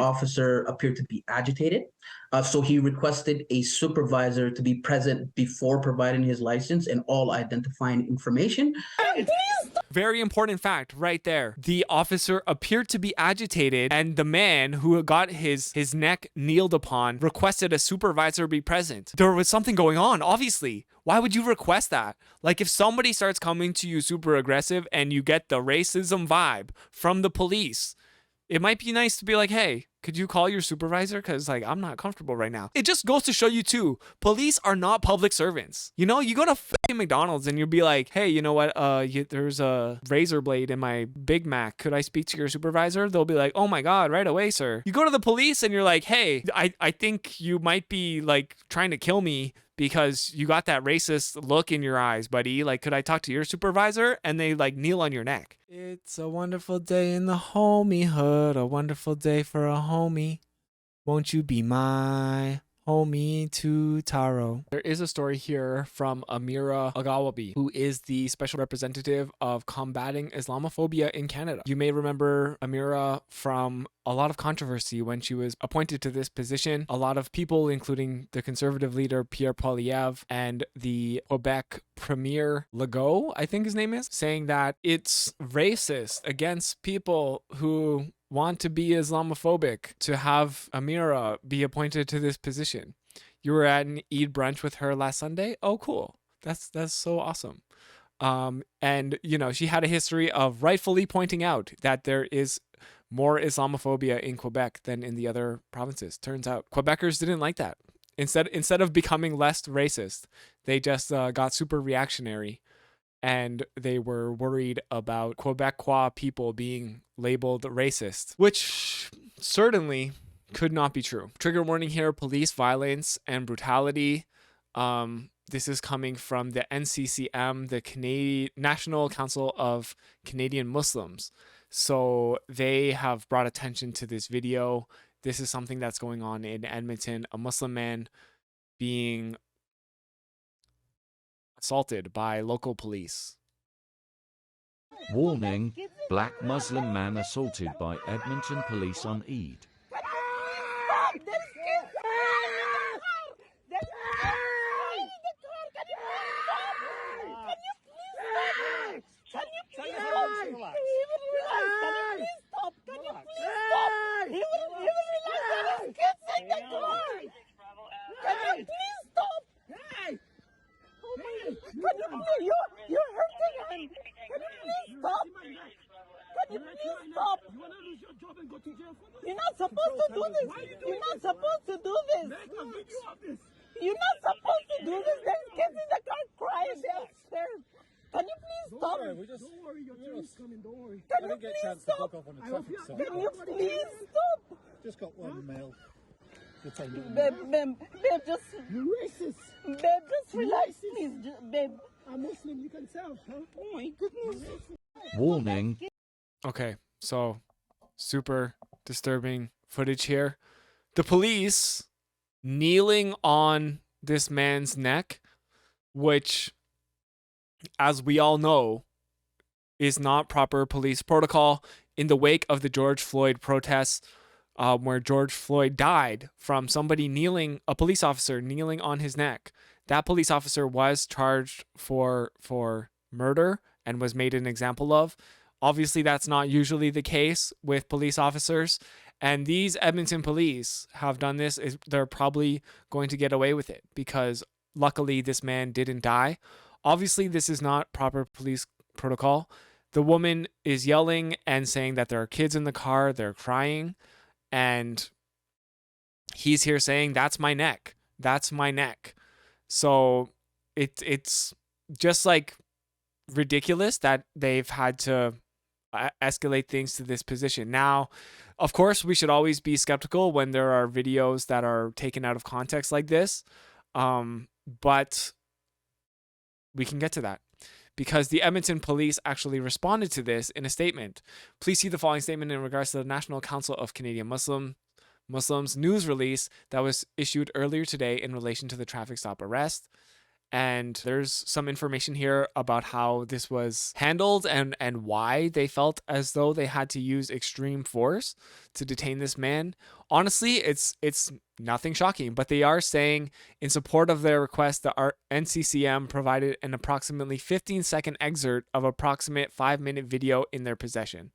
officer appeared to be agitated. So he requested a supervisor to be present before providing his license and all identifying information. Very important fact right there. The officer appeared to be agitated, and the man who got his neck kneeled upon requested a supervisor be present. There was something going on, obviously. Why would you request that? Like, if somebody starts coming to you super aggressive and you get the racism vibe from the police, it might be nice to be like, hey, could you call your supervisor? Because, like, I'm not comfortable right now. It just goes to show you, too, police are not public servants. You know, you go to fucking McDonald's and you'll be like, hey, you know what? There's a razor blade in my Big Mac. Could I speak to your supervisor? They'll be like, oh my God, right away, sir. You go to the police and you're like, hey, I think you might be, like, trying to kill me because you got that racist look in your eyes, buddy. Like, could I talk to your supervisor? And they, like, kneel on your neck. It's a wonderful day in the homiehood, a wonderful day for a homie. Won't you be my homie to Taro? There is a story here from Amira Agawabi, who is the special representative of combating Islamophobia in Canada. You may remember Amira from a lot of controversy when she was appointed to this position. A lot of people, including the conservative leader Pierre Poilievre and the Quebec Premier Legault, I think his name is, saying that it's racist against people who want to be Islamophobic to have Amira be appointed to this position. You were at an Eid brunch with her last Sunday? Oh, cool. That's so awesome. And, you know, she had a history of rightfully pointing out that there is more Islamophobia in Quebec than in the other provinces. Turns out Quebecers didn't like that. Instead of becoming less racist, they just got super reactionary, and they were worried about Quebecois people being labeled racist, which certainly could not be true. Trigger warning here: police violence and brutality. This is coming from the NCCM, the National Council of Canadian Muslims. So they have brought attention to this video. This is something that's going on in Edmonton. A Muslim man being assaulted by local police. Warning: Black Muslim man assaulted by Edmonton police on Eid. You're hurting him. Can you please stop? Can you please stop? You want to lose your job and go to jail for this? You're not supposed to do this. You're not supposed to do this. Make a video of this. You're not supposed to do this. There's kids in the car crying. They're upstairs. Can you please stop? Don't worry, your train's coming. Don't worry. Can you please stop? Can you please stop? Just got one mail. Babe, just... You're racist. Babe, just relax, please. Babe. I'm Muslim, you can tell, huh? Oh my goodness. Warning: Okay, so super disturbing footage here. The police kneeling on this man's neck, which, as we all know, is not proper police protocol in the wake of the George Floyd protests, where George Floyd died from somebody kneeling, a police officer kneeling on his neck. That police officer was charged for murder and was made an example of. Obviously, that's not usually the case with police officers. And these Edmonton police have done this. They're probably going to get away with it because luckily this man didn't die. Obviously, this is not proper police protocol. The woman is yelling and saying that there are kids in the car. They're crying. And he's here saying, that's my neck. That's my neck. So it's just like ridiculous that they've had to escalate things to this position. Now, of course, we should always be skeptical when there are videos that are taken out of context like this. But we can get to that because the Edmonton police actually responded to this in a statement. Please see the following statement in regards to the National Council of Canadian Muslims news release that was issued earlier today in relation to the traffic stop arrest. And there's some information here about how this was handled and why they felt as though they had to use extreme force to detain this man. Honestly, it's nothing shocking, but they are saying in support of their request that our NCCM provided an approximately 15-second excerpt of approximate 5-minute video in their possession.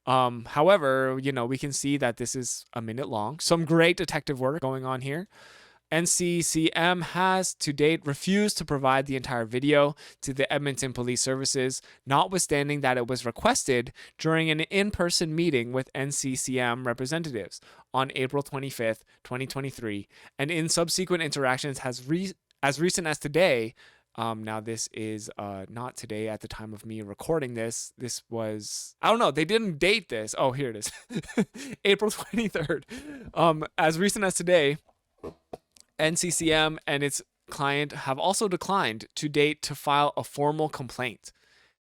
However, you know, we can see that this is a minute long. Some great detective work going on here. NCCM has to date refused to provide the entire video to the Edmonton Police Services, notwithstanding that it was requested during an in-person meeting with NCCM representatives on April 25th, 2023, and in subsequent interactions as recent as today. Now this is not today at the time of me recording this. This was, I don't know, they didn't date this. Oh, here it is. April 23rd. As recent as today, NCCM and its client have also declined to date to file a formal complaint.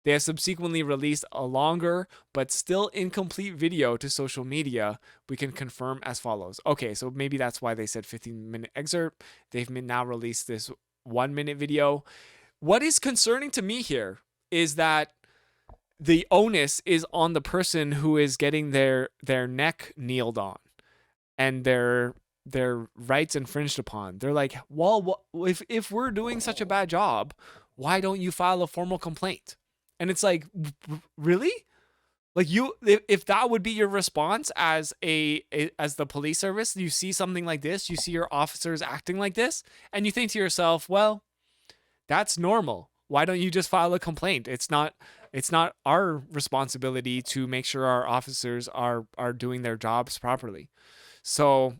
They have subsequently released a longer but still incomplete video to social media. We can confirm as follows. Okay, so maybe that's why they said 15-minute excerpt. They've now released this 1-minute video. What is concerning to me here is that the onus is on the person who is getting their neck kneeled on and their rights infringed upon. They're like, well, if we're doing such a bad job, why don't you file a formal complaint? And it's like, really? Like, if that would be your response as as the police service, you see something like this, you see your officers acting like this, and you think to yourself, well, that's normal. Why don't you just file a complaint? It's not our responsibility to make sure our officers are doing their jobs properly. So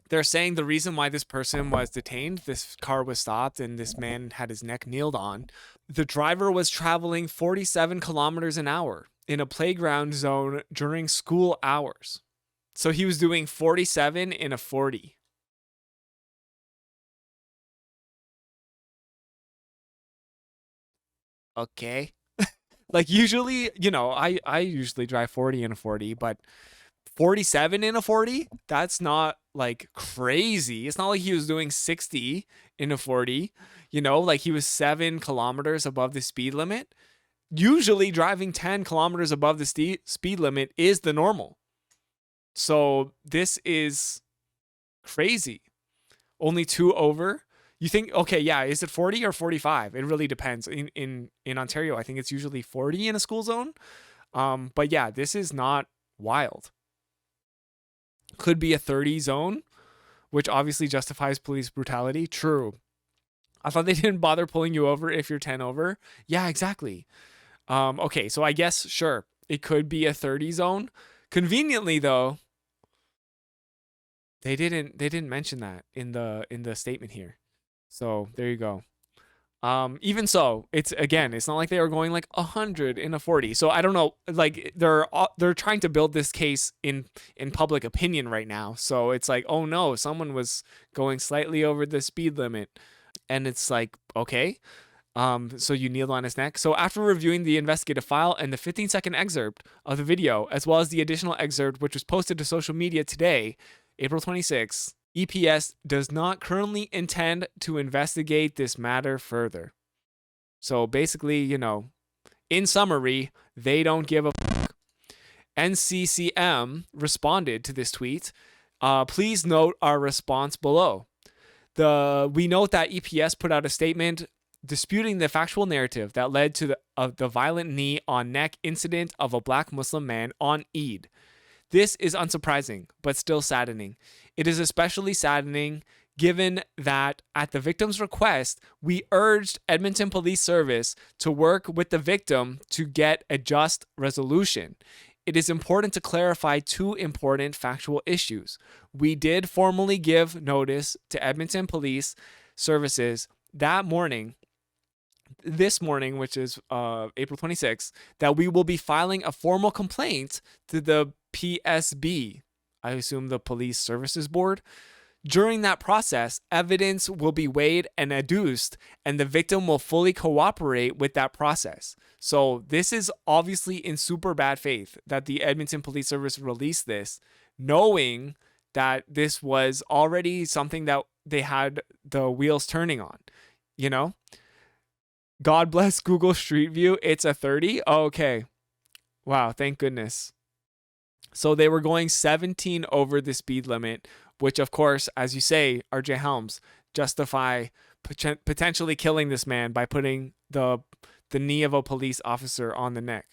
they're saying the reason why this person was detained, this car was stopped, and this man had his neck kneeled on. The driver was traveling 47 kilometers an hour in a playground zone during school hours. So he was doing 47 in a 40. Okay. Like, usually, you know, I usually drive 40 in a 40, but 47 in a 40, that's not like crazy. It's not like he was doing 60 in a 40, you know, like he was 7 kilometers above the speed limit. Usually driving 10 kilometers above the speed limit is the normal. So this is crazy. Only 2 over. You think, okay, yeah, is it 40 or 45? It really depends. In Ontario, I think it's usually 40 in a school zone. But yeah, this is not wild. Could be a 30 zone, which obviously justifies police brutality. True. I thought they didn't bother pulling you over if you're 10 over. Yeah, exactly. Okay, so I guess, sure, it could be a 30 zone. Conveniently, though, they didn't mention that in the statement here. So there you go. Even so, it's not like they were going like 100 in a 40. So I don't know, like they're trying to build this case in public opinion right now. So it's like, oh no, someone was going slightly over the speed limit, and it's like, okay. So you kneeled on his neck. So after reviewing the investigative file and the 15-second excerpt of the video, as well as the additional excerpt which was posted to social media today, April 26th, EPS does not currently intend to investigate this matter further. So basically, you know, in summary, they don't give a fuck. NCCM responded to this tweet. Please note our response below. We note that EPS put out a statement disputing the factual narrative that led to the violent knee on neck incident of a black Muslim man on Eid. This is unsurprising, but still saddening. It is especially saddening given that at the victim's request, we urged Edmonton Police Service to work with the victim to get a just resolution. It is important to clarify 2 important factual issues. We did formally give notice to Edmonton Police Services this morning, which is April 26th, that we will be filing a formal complaint to the PSB, I assume the Police Services Board. During that process, evidence will be weighed and adduced, and the victim will fully cooperate with that process. So this is obviously in super bad faith that the Edmonton Police Service released this, knowing that this was already something that they had the wheels turning on. you know? God bless Google Street View. It's a 30. Oh, okay. Wow. Thank goodness. So they were going 17 over the speed limit, which of course, as you say, RJ Helms, justify potentially killing this man by putting the knee of a police officer on the neck.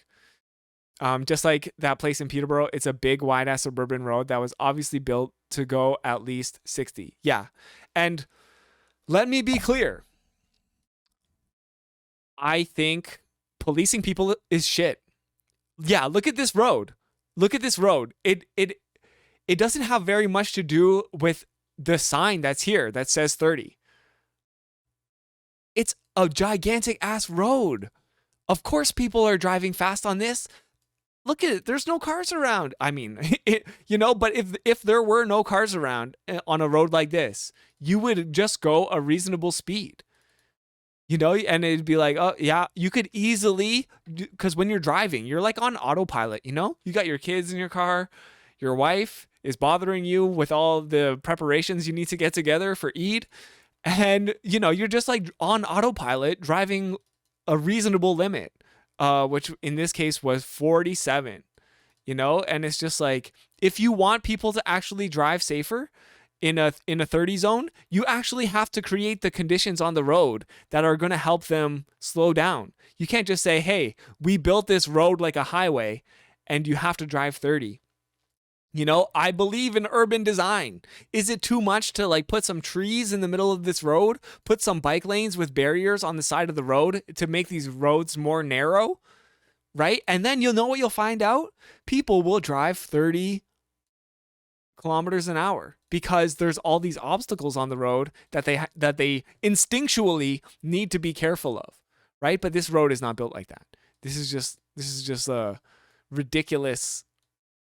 Just like that place in Peterborough, it's a big wide ass suburban road that was obviously built to go at least 60. Yeah. And let me be clear. I think policing people is shit. Yeah, look at this road. Look at this road. It doesn't have very much to do with the sign that's here that says 30. It's a gigantic ass road. Of course people are driving fast on this. Look at it. There's no cars around. I mean, but if there were no cars around on a road like this, you would just go a reasonable speed. And it'd be like, oh, yeah, you could easily, because when you're driving, you're like on autopilot, you got your kids in your car, your wife is bothering you with all the preparations you need to get together for Eid. And, you're just like on autopilot driving a reasonable limit, which in this case was 47, and it's just like, if you want people to actually drive safer, in a 30 zone, you actually have to create the conditions on the road that are going to help them slow down. You can't just say, hey, we built this road like a highway and you have to drive 30. I believe in urban design. Is it too much to like put some trees in the middle of this road, put some bike lanes with barriers on the side of the road to make these roads more narrow, right? And then you'll know what you'll find out. People will drive 30 kilometers an hour because there's all these obstacles on the road that they instinctually need to be careful of, right? But this road is not built like that. This is just a ridiculous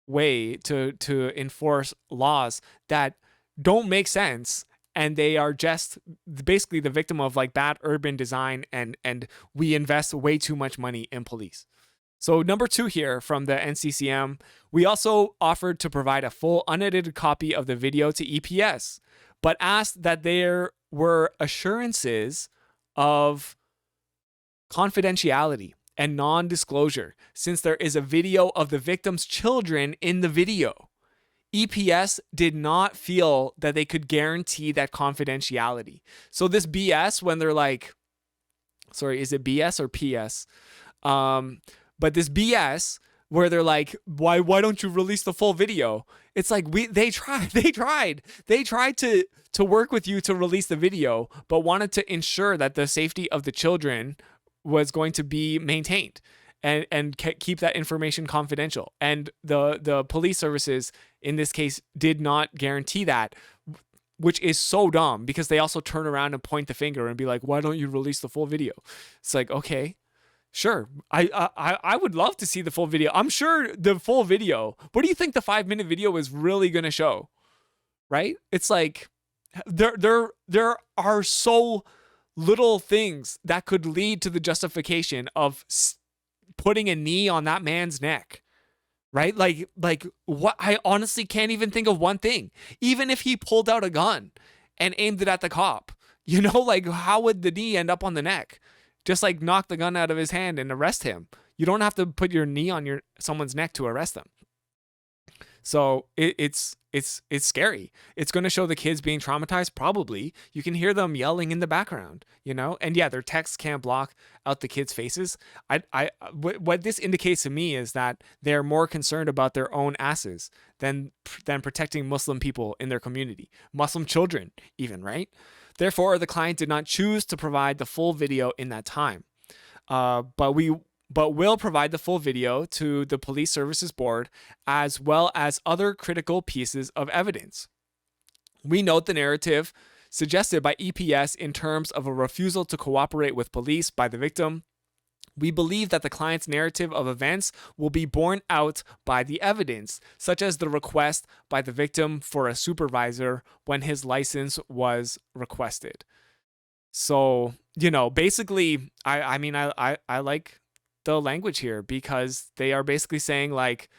way to enforce laws that don't make sense, and they are just basically the victim of like bad urban design, and we invest way too much money in police. So number 2 here from the NCCM, we also offered to provide a full unedited copy of the video to EPS, but asked that there were assurances of confidentiality and non-disclosure, since there is a video of the victim's children in the video. EPS did not feel that they could guarantee that confidentiality. So this BS, when they're like, sorry, is it BS or PS? But this BS where they're like, why don't you release the full video? It's like they tried to work with you to release the video, but wanted to ensure that the safety of the children was going to be maintained and keep that information confidential. And the police services in this case did not guarantee that, which is so dumb, because they also turn around and point the finger and be like, why don't you release the full video? It's like, okay. Sure. I would love to see the full video. I'm sure the full video, what do you think the 5-minute video is really going to show? Right? It's like there are so little things that could lead to the justification of putting a knee on that man's neck. Right? Like what? I honestly can't even think of one thing. Even if he pulled out a gun and aimed it at the cop, like how would the knee end up on the neck? Just like knock the gun out of his hand and arrest him. You don't have to put your knee on someone's neck to arrest them. So it's scary. It's going to show the kids being traumatized. Probably you can hear them yelling in the background, and yeah, their text can't block out the kids' faces. What this indicates to me is that they're more concerned about their own asses than protecting Muslim people in their community, Muslim children even, right? Therefore, the client did not choose to provide the full video in that time, but will provide the full video to the Police Services Board, as well as other critical pieces of evidence. We note the narrative suggested by EPS in terms of a refusal to cooperate with police by the victim. We believe that the client's narrative of events will be borne out by the evidence, such as the request by the victim for a supervisor when his license was requested. So, basically, I like the language here, because they are basically saying like,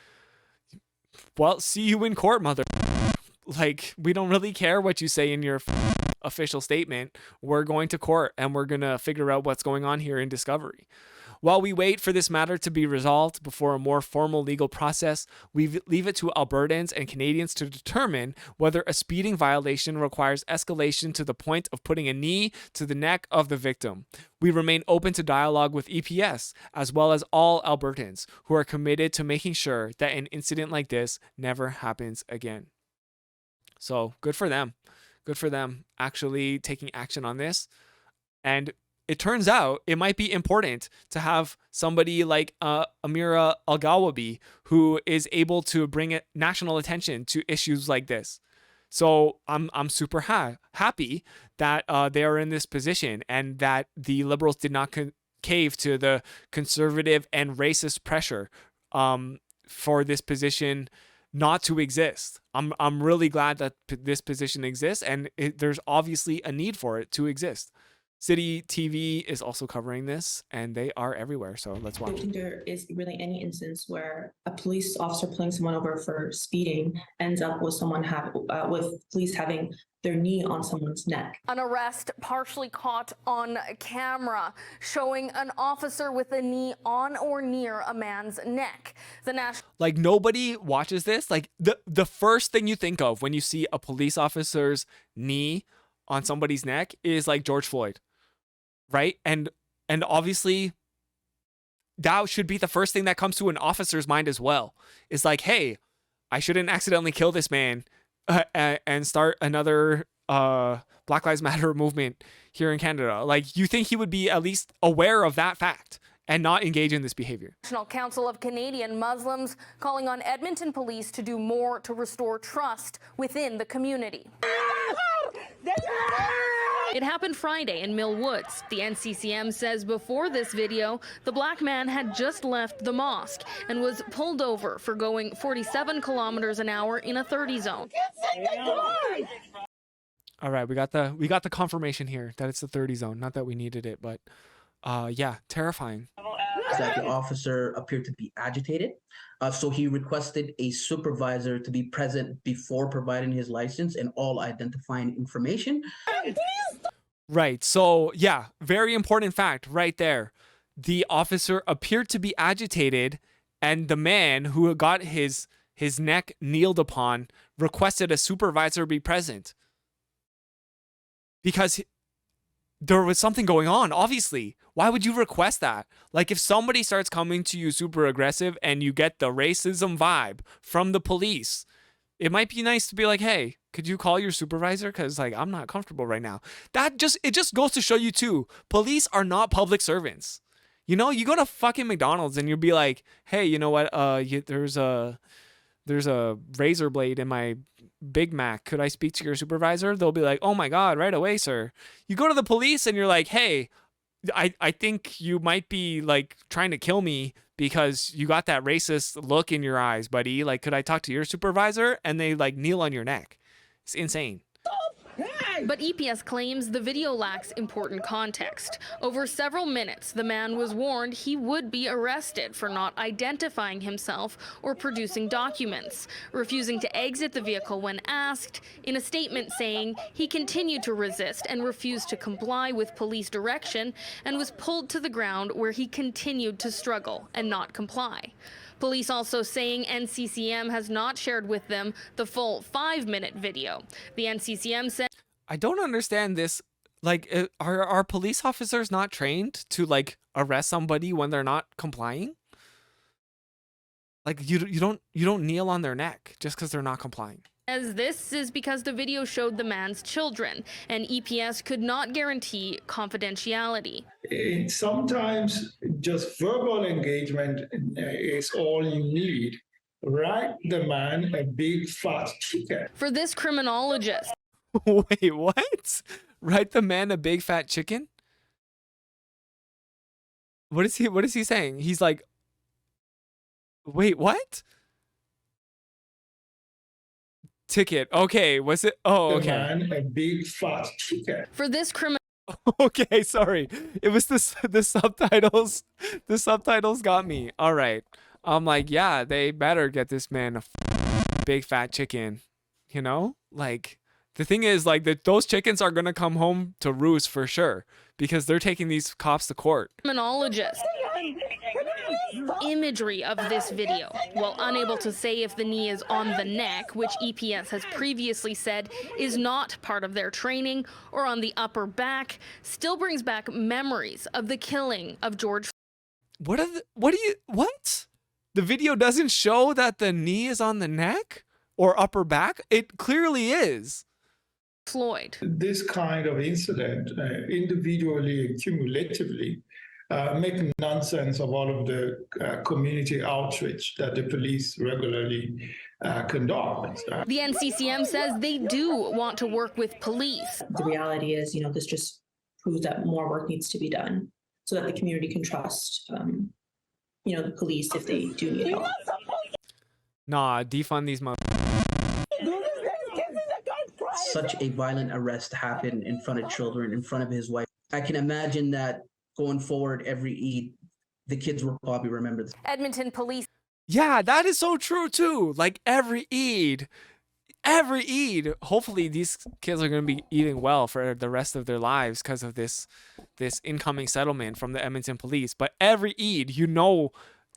well, see you in court, mother. Like, we don't really care what you say in your official statement, we're going to court and we're going to figure out what's going on here in discovery. While we wait for this matter to be resolved before a more formal legal process, we leave it to Albertans and Canadians to determine whether a speeding violation requires escalation to the point of putting a knee to the neck of the victim. We remain open to dialogue with EPS, as well as all Albertans who are committed to making sure that an incident like this never happens again. So good for them. Good for them actually taking action on this. And it turns out it might be important to have somebody like Amira Al-Gawabi who is able to bring national attention to issues like this. So I'm super happy that they are in this position and that the Liberals did not cave to the conservative and racist pressure for this position not to exist. I'm really glad that this position exists, and there's obviously a need for it to exist. City TV is also covering this, and they are everywhere. So let's watch. I don't think there is really any instance where a police officer pulling someone over for speeding ends up with someone with police having their knee on someone's neck. An arrest partially caught on camera showing an officer with a knee on or near a man's neck. The national Like, nobody watches this. Like, the first thing you think of when you see a police officer's knee on somebody's neck is like George Floyd. Right? And obviously that should be the first thing that comes to an officer's mind as well. Is like, hey, I shouldn't accidentally kill this man and start another Black Lives Matter movement here in Canada. Like, you think he would be at least aware of that fact and not engage in this behavior. National Council of Canadian Muslims calling on Edmonton police to do more to restore trust within the community. It happened Friday in Mill Woods. The NCCM says before this video, the black man had just left the mosque and was pulled over for going 47 kilometers an hour in a 30 zone. All right, we got the confirmation here that it's the 30 zone. Not that we needed it, but yeah, terrifying. That the officer appeared to be agitated. So he requested a supervisor to be present before providing his license and all identifying information. Right. So yeah, very important fact right there. The officer appeared to be agitated, and the man who got his neck kneeled upon requested a supervisor be present because there was something going on, obviously. Why would you request that? Like, if somebody starts coming to you super aggressive and you get the racism vibe from the police, it might be nice to be like, hey, could you call your supervisor? Because, like, I'm not comfortable right now. It just goes to show you, too, police are not public servants. You know, you go to fucking McDonald's and you'll be like, hey, you know what? There's a razor blade in my Big Mac. Could I speak to your supervisor? They'll be like, oh my God, right away, sir. You go to the police and you're like, hey, I think you might be like trying to kill me because you got that racist look in your eyes, buddy. Like, could I talk to your supervisor? And they like kneel on your neck. It's insane. But EPS claims the video lacks important context. Over several minutes, the man was warned he would be arrested for not identifying himself or producing documents, refusing to exit the vehicle when asked, in a statement saying he continued to resist and refused to comply with police direction and was pulled to the ground where he continued to struggle and not comply. Police also saying NCCM has not shared with them the full 5-minute video. The NCCM said, I don't understand this. Like, are police officers not trained to like arrest somebody when they're not complying? Like, you don't kneel on their neck just because they're not complying. as this is because the video showed the man's children, and EPS could not guarantee confidentiality. Sometimes just verbal engagement is all you need. Write the man a big fat chicken. For this criminologist, Wait, what? Write the man a big fat chicken? What is he saying? He's like, wait, what? Ticket. Okay, was it? Oh, okay. The man a big fat chicken. for this Okay, sorry. It was the subtitles. The subtitles got me. All right. I'm like, yeah, they better get this man a big fat chicken. You know? Like, The thing is, like, those chickens are gonna come home to roost for sure because they're taking these cops to court. Criminologist. Imagery of this video. While unable to say if the knee is on the neck, which EPS has previously said is not part of their training, or on the upper back, still brings back memories of the killing of George. What? The video doesn't show that the knee is on the neck or upper back. It clearly is. Floyd. This kind of incident, individually, cumulatively, make nonsense of all of the community outreach that the police regularly conduct. The NCCM says they do want to work with police. The reality is, this just proves that more work needs to be done so that the community can trust, the police if they do need help. Nah, defund these Such a violent arrest happened in front of children, in front of his wife. I can imagine that going forward, every Eid, the kids will probably remember this. Edmonton police. Yeah, that is so true too. Like every Eid, hopefully these kids are going to be eating well for the rest of their lives because of this incoming settlement from the Edmonton police. But every Eid,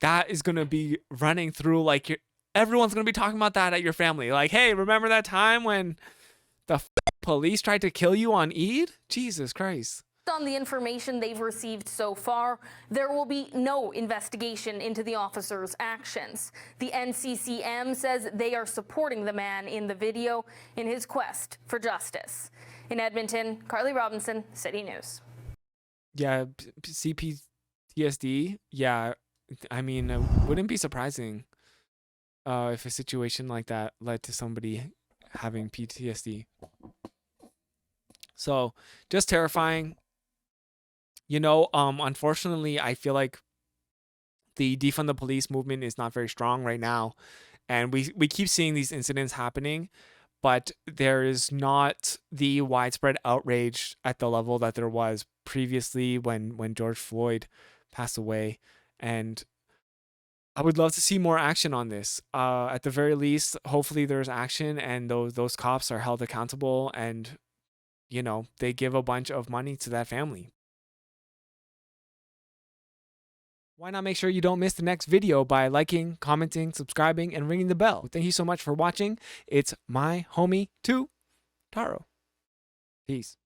that is going to be running through, like, everyone's going to be talking about that at your family. Like, hey, remember that time when the police tried to kill you on Eid? Jesus Christ. On the information they've received so far, there will be no investigation into the officers' actions. The NCCM says they are supporting the man in the video in his quest for justice. In Edmonton, Carly Robinson, City News. Yeah, CPTSD. Yeah, I mean, it wouldn't be surprising if a situation like that led to somebody having PTSD. So, just terrifying. Unfortunately, I feel like the defund the police movement is not very strong right now. And we keep seeing these incidents happening, but there is not the widespread outrage at the level that there was previously when George Floyd passed away. And I would love to see more action on this. At the very least, hopefully there's action and those cops are held accountable and, they give a bunch of money to that family. Why not make sure you don't miss the next video by liking, commenting, subscribing, and ringing the bell? Thank you so much for watching. It's my homie, too, Taro. Peace.